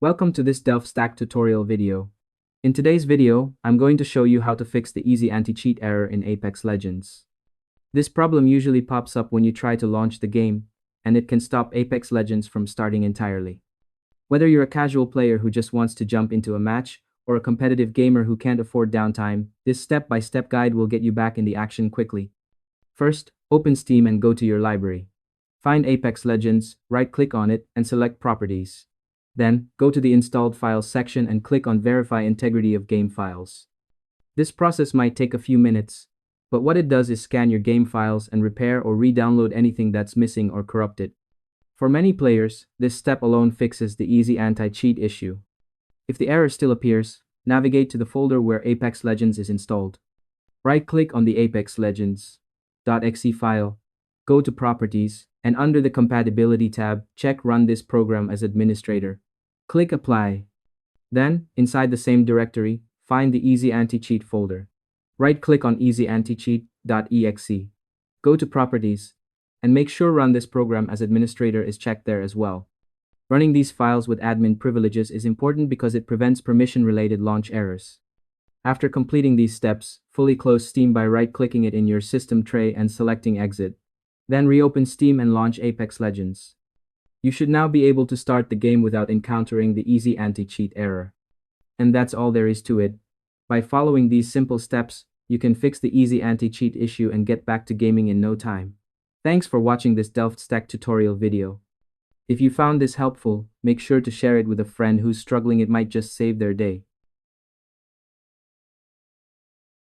Welcome to this DelftStack tutorial video. In today's video, I'm going to show you how to fix the easy anti-cheat error in Apex Legends. This problem usually pops up when you try to launch the game, and it can stop Apex Legends from starting entirely. Whether you're a casual player who just wants to jump into a match, or a competitive gamer who can't afford downtime, this step-by-step guide will get you back in the action quickly. First, open Steam and go to your library. Find Apex Legends, right-click on it, and select Properties. Then, go to the Installed Files section and click on Verify Integrity of Game Files. This process might take a few minutes, but what it does is scan your game files and repair or re-download anything that's missing or corrupted. For many players, this step alone fixes the easy anti-cheat issue. If the error still appears, navigate to the folder where Apex Legends is installed. Right-click on the Apex Legends.exe file, go to Properties, and under the Compatibility tab, check Run this program as administrator. Click Apply. Then, inside the same directory, find the Easy Anti-Cheat folder. Right-click on easyanticheat.exe. Go to Properties, and make sure Run this program as administrator is checked there as well. Running these files with admin privileges is important because it prevents permission-related launch errors. After completing these steps, fully close Steam by right-clicking it in your system tray and selecting Exit. Then reopen Steam and launch Apex Legends. You should now be able to start the game without encountering the easy anti-cheat error. And that's all there is to it. By following these simple steps, you can fix the easy anti-cheat issue and get back to gaming in no time. Thanks for watching this DelftStack tutorial video. If you found this helpful, make sure to share it with a friend who's struggling. It might just save their day.